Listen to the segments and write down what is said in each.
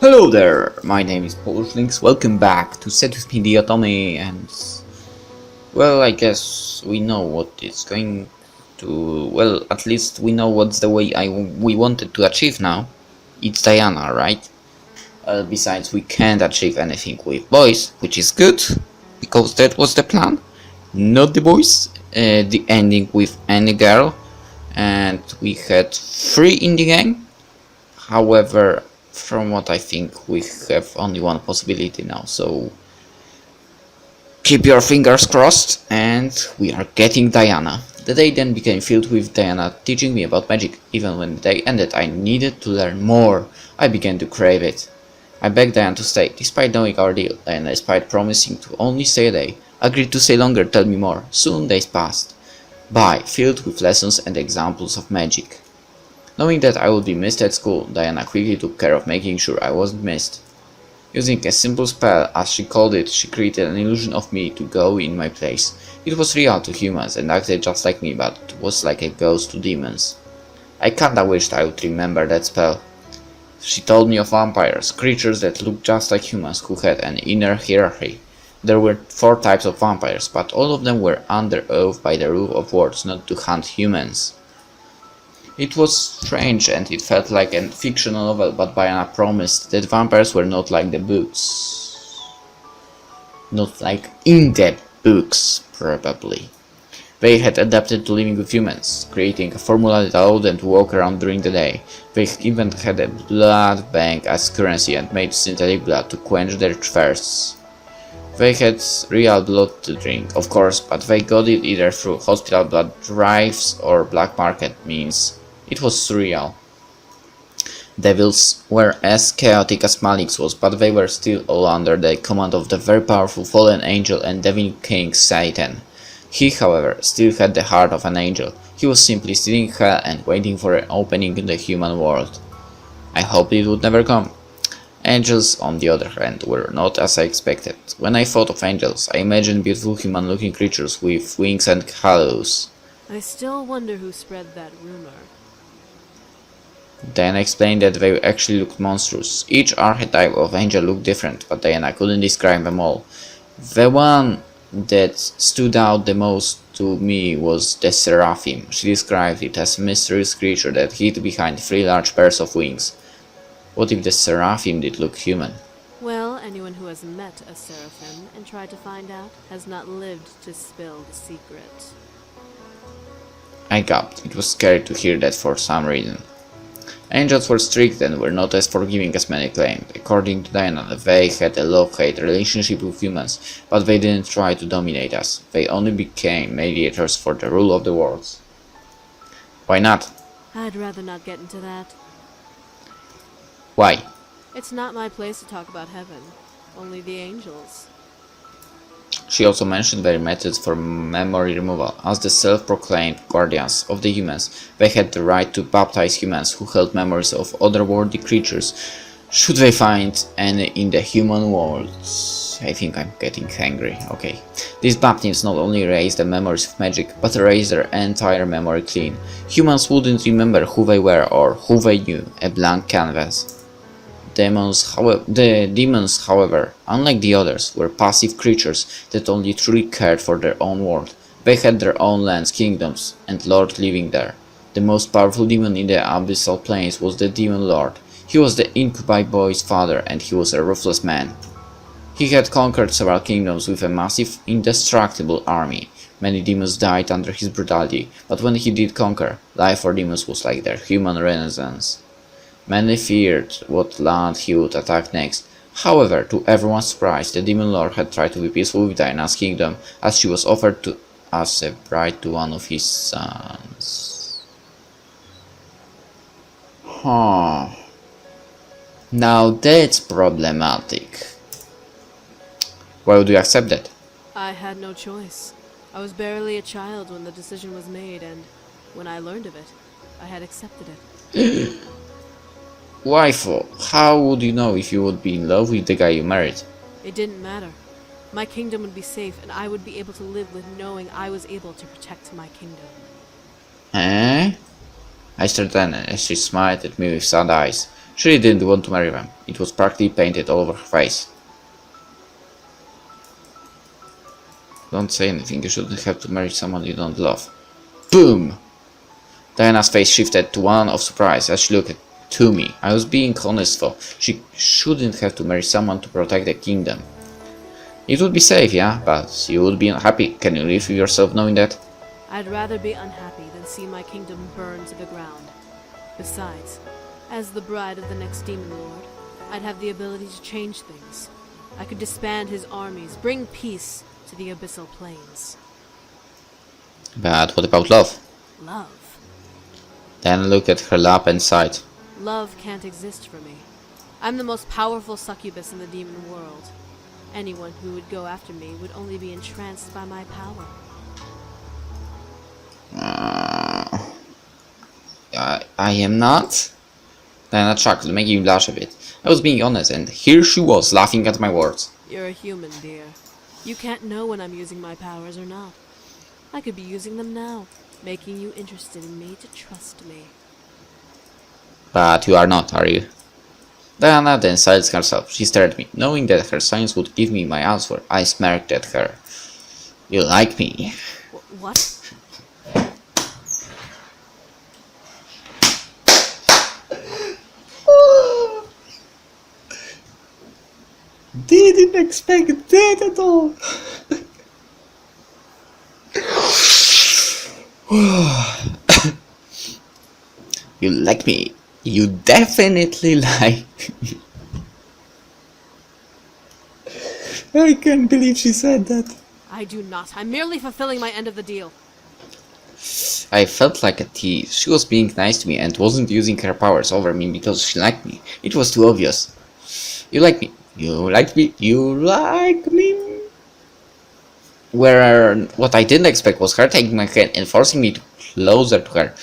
Hello there, my name is PolishLynx. Welcome back to Seduce Me the Otome, and well, I guess we know what it's going to. Well, at least we know what's the way we wanted to achieve now. It's Diana, right? Besides, we can't achieve anything with boys, which is good because that was the plan. Not the boys. The ending with any girl, and we had 3 in the game. However, from what I think, we have only one possibility now, so keep your fingers crossed, and we are getting Diana. The day then became filled with Diana teaching me about magic. Even when the day ended, I needed to learn more. I began to crave it. I begged Diana to stay, despite knowing our deal. Diana, despite promising to only stay a day, agreed to stay longer, tell me more. Soon days passed by, filled with lessons and examples of magic. Knowing that I would be missed at school, Diana quickly took care of making sure I wasn't missed. Using a simple spell, as she called it, she created an illusion of me to go in my place. It was real to humans and acted just like me, but was like a ghost to demons. I kinda wished I would remember that spell. She told me of vampires, creatures that looked just like humans who had an inner hierarchy. There were 4 types of vampires, but all of them were under oath by the rule of words not to hunt humans. It was strange and it felt like a fictional novel, but Diana promised that vampires were not like the books. Not like in the books, probably. They had adapted to living with humans, creating a formula that allowed them to walk around during the day. They even had a blood bank as currency and made synthetic blood to quench their thirsts. They had real blood to drink, of course, but they got it either through hospital blood drives or black market means. It was surreal. Devils were as chaotic as Malik's was, but they were still all under the command of the very powerful fallen angel and devil king Satan. He, however, still had the heart of an angel. He was simply sitting in hell and waiting for an opening in the human world. I hoped it would never come. Angels, on the other hand, were not as I expected. When I thought of angels, I imagined beautiful human-looking creatures with wings and halos. I still wonder who spread that rumor. Diana explained that they actually looked monstrous. Each archetype of angel looked different, but Diana couldn't describe them all. The one that stood out the most to me was the Seraphim. She described it as a mysterious creature that hid behind 3 large pairs of wings. What if the Seraphim did look human? Well, anyone who has met a seraphim and tried to find out has not lived to spill the secret. I gulped. It was scary to hear that for some reason. Angels were strict and were not as forgiving as many claimed. According to Diana, they had a love-hate relationship with humans, but they didn't try to dominate us. They only became mediators for the rule of the worlds. Why not? I'd rather not get into that. Why? It's not my place to talk about heaven. Only the angels. She also mentioned their methods for memory removal. As the self-proclaimed guardians of the humans, they had the right to baptize humans who held memories of otherworldly creatures, should they find any in the human world. I think I'm getting angry. Okay. These baptisms not only erased the memories of magic, but erased their entire memory clean. Humans wouldn't remember who they were or who they knew, a blank canvas. The demons, however, unlike the others, were passive creatures that only truly cared for their own world. They had their own lands, kingdoms, and lord living there. The most powerful demon in the abyssal planes was the Demon Lord. He was the Incubi boy's father, and he was a ruthless man. He had conquered several kingdoms with a massive, indestructible army. Many demons died under his brutality, but when he did conquer, life for demons was like their human renaissance. Many feared what land he would attack next. However, to everyone's surprise, the Demon Lord had tried to be peaceful with Diana's kingdom, as she was offered as a bride to one of his sons. Huh. Now that's problematic. Why would you accept that? I had no choice. I was barely a child when the decision was made, and when I learned of it, I had accepted it. Waifu, how would you know if you would be in love with the guy you married? It didn't matter. My kingdom would be safe, and I would be able to live with knowing I was able to protect my kingdom. Eh? I stared at her as she smiled at me with sad eyes. She really didn't want to marry them. It was practically painted all over her face. Don't say anything, you shouldn't have to marry someone you don't love. Boom! Diana's face shifted to one of surprise as she looked to me. I was being honest though. She shouldn't have to marry someone to protect the kingdom. It would be safe, yeah, but you would be unhappy. Can you live with yourself knowing that? I'd rather be unhappy than see my kingdom burn to the ground. Besides, as the bride of the next demon lord, I'd have the ability to change things. I could disband his armies, bring peace to the abyssal plains. But what about love? Love? Then looked at her lap and sighed. Love can't exist for me. I'm the most powerful succubus in the demon world. Anyone who would go after me would only be entranced by my power. I am not? Diana chuckled, making me blush a bit. I was being honest, and here she was, laughing at my words. You're a human, dear. You can't know when I'm using my powers or not. I could be using them now, making you interested in me to trust me. But you are not, are you? Diana then silenced herself. She stared at me. Knowing that her silence would give me my answer, I smirked at her. You like me? What? Didn't expect that at all. You like me. You definitely like me. I can't believe she said that. I do not. I'm merely fulfilling my end of the deal. I felt like a tease. She was being nice to me and wasn't using her powers over me because she liked me. It was too obvious. You like me. You like me. You like me. Where what I didn't expect was her taking my hand and forcing me closer to her.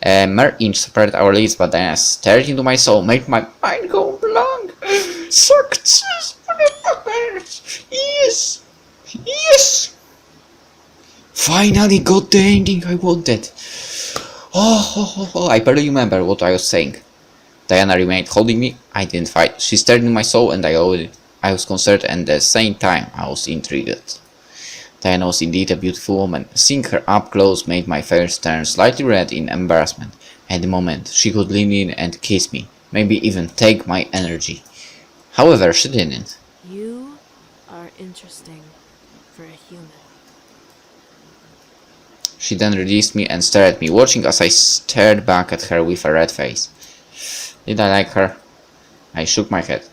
A mere inch separated our lips, but then I stared into my soul, made my mind go blank. Success for the fuckers! Yes! Yes! Finally got the ending I wanted. I barely remember what I was saying. Diana remained holding me. I didn't fight. She stared into my soul and I owed it. I was concerned and at the same time I was intrigued. Diana was indeed a beautiful woman. Seeing her up close made my face turn slightly red in embarrassment. At the moment, she could lean in and kiss me, maybe even take my energy. However, she didn't. You are interesting for a human. She then released me and stared at me, watching as I stared back at her with a red face. Did I like her? I shook my head.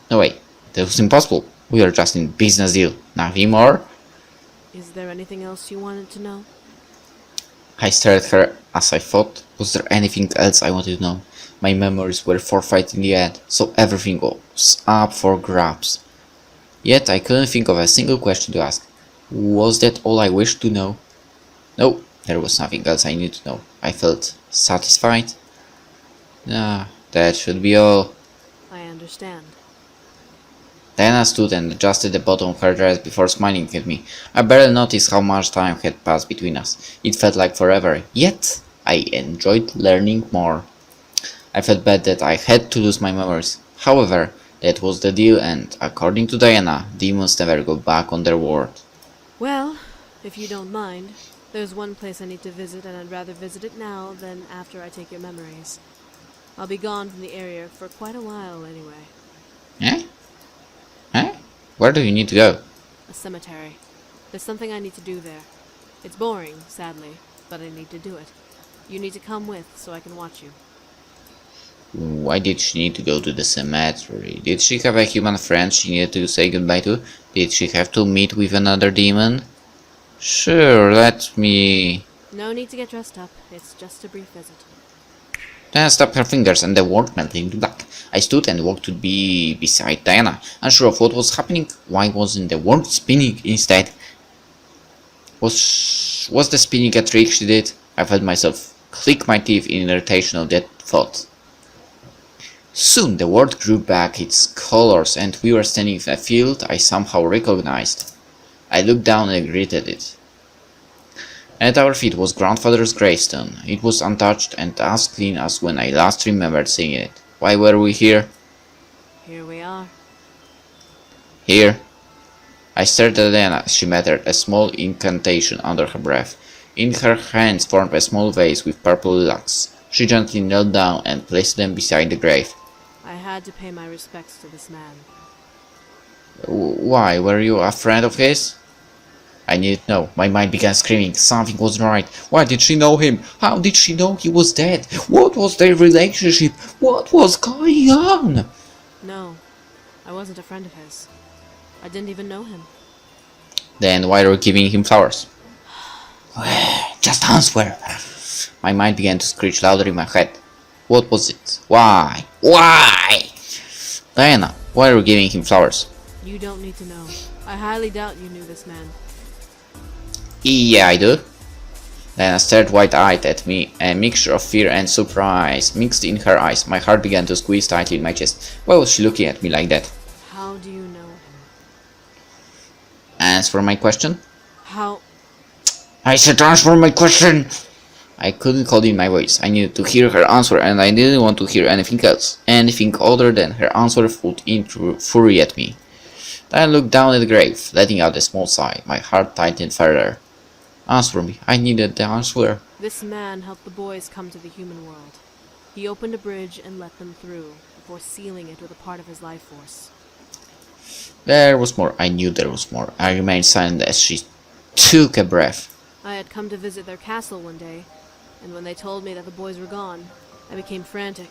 No way, that was impossible. We are just in business deal, nothing more. Is there anything else you wanted to know? I stared at her as I thought. Was there anything else I wanted to know? My memories were forfeit in the end, so everything was up for grabs. Yet I couldn't think of a single question to ask. Was that all I wished to know? No, there was nothing else I needed to know. I felt satisfied. That should be all. I understand. Diana stood and adjusted the bottom of her dress before smiling at me. I barely noticed how much time had passed between us. It felt like forever, yet I enjoyed learning more. I felt bad that I had to lose my memories. However, that was the deal and, according to Diana, demons never go back on their word. Well, if you don't mind, there's one place I need to visit and I'd rather visit it now than after I take your memories. I'll be gone from the area for quite a while anyway. Eh? Eh? Where do you need to go? A cemetery. There's something I need to do there. It's boring, sadly, but I need to do it. You need to come with so I can watch you. Why did she need to go to the cemetery? Did she have a human friend she needed to say goodbye to? Did she have to meet with another demon? Sure, let me... No need to get dressed up. It's just a brief visit. Diana snapped her fingers and the world melted into black. I stood and walked to be beside Diana, unsure of what was happening. Why wasn't the world spinning instead? Was the spinning a trick she did? I felt myself click my teeth in irritation at that thought. Soon the world grew back its colors and we were standing in a field I somehow recognized. I looked down and greeted it. At our feet was grandfather's gravestone. It was untouched and as clean as when I last remembered seeing it. Why were we here? Here we are. Here. I stared at Lena as she muttered a small incantation under her breath. In her hands formed a small vase with purple lilacs. She gently knelt down and placed them beside the grave. I had to pay my respects to this man. Why? Were you a friend of his? I needed to know. My mind began screaming. Something wasn't right. Why did she know him? How did she know he was dead? What was their relationship? What was going on? No, I wasn't a friend of his. I didn't even know him. Then why are you giving him flowers? Just answer. My mind began to screech louder in my head. What was it? Why? Why? Diana, why are you giving him flowers? You don't need to know. I highly doubt you knew this man. Yeah, I do. Diana stared wide-eyed at me, a mixture of fear and surprise mixed in her eyes. My heart began to squeeze tightly in my chest. Why was she looking at me like that? How do you know him? Answer my question? How? I said answer my question! I couldn't hold in my voice. I needed to hear her answer, and I didn't want to hear anything else. Anything other than her answer would infuriate me. Then I looked down at the grave, letting out a small sigh. My heart tightened further. Answer me. I needed the answer. This man helped the boys come to the human world. He opened a bridge and let them through, before sealing it with a part of his life force. There was more. I knew there was more. I remained silent as she took a breath. I had come to visit their castle one day, and when they told me that the boys were gone, I became frantic.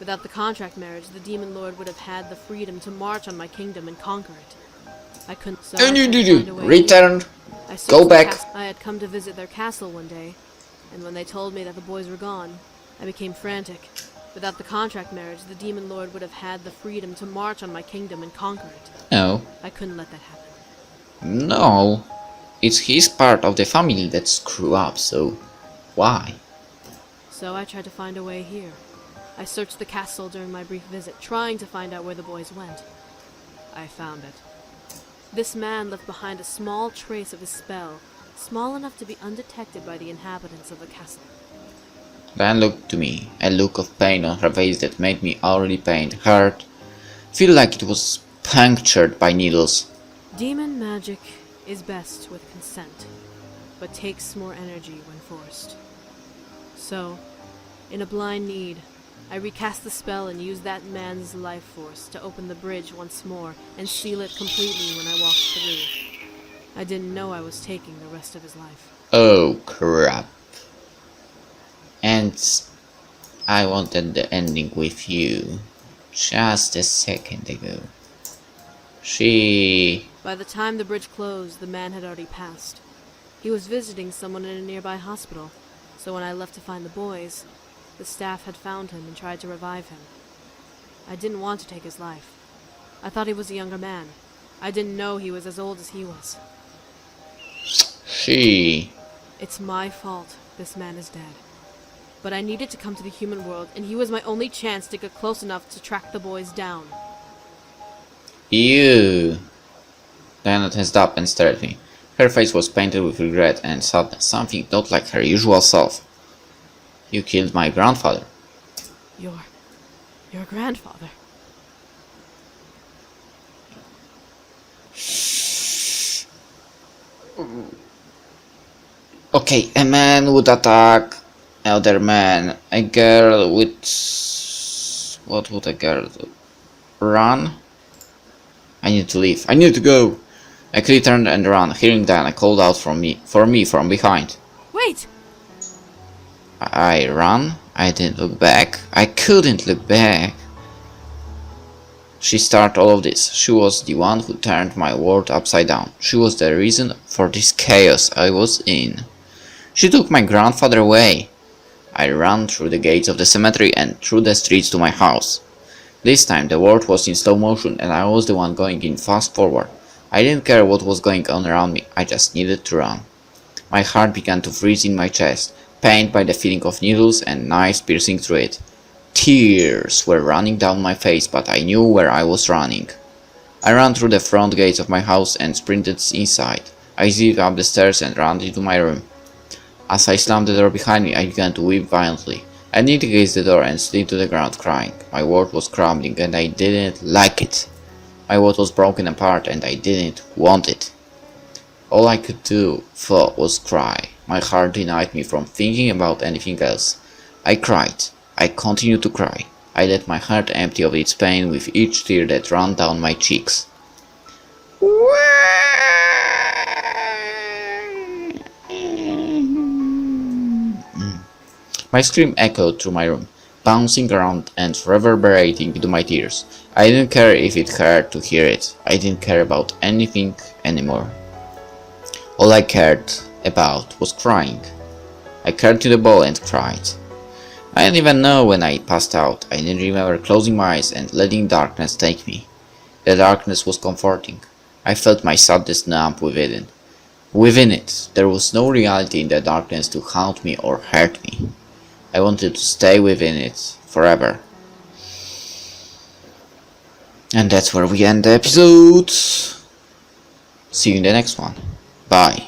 Without the contract marriage, the demon lord would have had the freedom to march on my kingdom and conquer it. I couldn't. So Return. Go back. I had come to visit their castle one day, and when they told me that the boys were gone, I became frantic. Without the contract marriage, the demon lord would have had the freedom to march on my kingdom and conquer it. No. I couldn't let that happen. No. It's his part of the family that screw up, so why? So I tried to find a way here. I searched the castle during my brief visit, trying to find out where the boys went. I found it. This man left behind a small trace of his spell, small enough to be undetected by the inhabitants of the castle. Then looked to me, a look of pain on her face that made me already pained, hurt, feel like it was punctured by needles. Demon magic is best with consent, but takes more energy when forced. So, in a blind need, I recast the spell and used that man's life force to open the bridge once more and seal it completely when I walked through. I didn't know I was taking the rest of his life. Oh crap. And I wanted the ending with you just a second ago. By the time the bridge closed, the man had already passed. He was visiting someone in a nearby hospital, so when I left to find the boys, the staff had found him and tried to revive him. I didn't want to take his life. I thought he was a younger man. I didn't know he was as old as he was. It's my fault this man is dead. But I needed to come to the human world, and he was my only chance to get close enough to track the boys down. You. Diana tensed up and stared at me. Her face was painted with regret and sadness, something not like her usual self. You killed my grandfather. Your grandfather. Okay, a man would attack another man. A girl would... What would a girl do? Run? I need to leave. I need to go. I quickly turned and ran. Hearing Diana called out for me from behind. Wait! I ran. I didn't look back. I couldn't look back. She started all of this. She was the one who turned my world upside down. She was the reason for this chaos I was in. She took my grandfather away. I ran through the gates of the cemetery and through the streets to my house. This time the world was in slow motion and I was the one going in fast forward. I didn't care what was going on around me, I just needed to run. My heart began to freeze in my chest, pained by the feeling of needles and knives piercing through it. Tears were running down my face, but I knew where I was running. I ran through the front gates of my house and sprinted inside. I zipped up the stairs and ran into my room. As I slammed the door behind me, I began to weep violently. I leaned against the door and slid to the ground crying. My world was crumbling and I didn't like it. My world was broken apart and I didn't want it. All I could do was cry. My heart denied me from thinking about anything else. I cried. I continued to cry. I let my heart empty of its pain with each tear that ran down my cheeks. My scream echoed through my room, bouncing around and reverberating into my tears. I didn't care if it hurt to hear it. I didn't care about anything anymore. All I cared about was crying. I carried to the ball and cried. I didn't even know when I passed out. I didn't remember closing my eyes and letting darkness take me. The darkness was comforting. I felt my sadness numb within. Within it, there was no reality in the darkness to haunt me or hurt me. I wanted to stay within it forever. And that's where we end the episode. See you in the next one. Bye.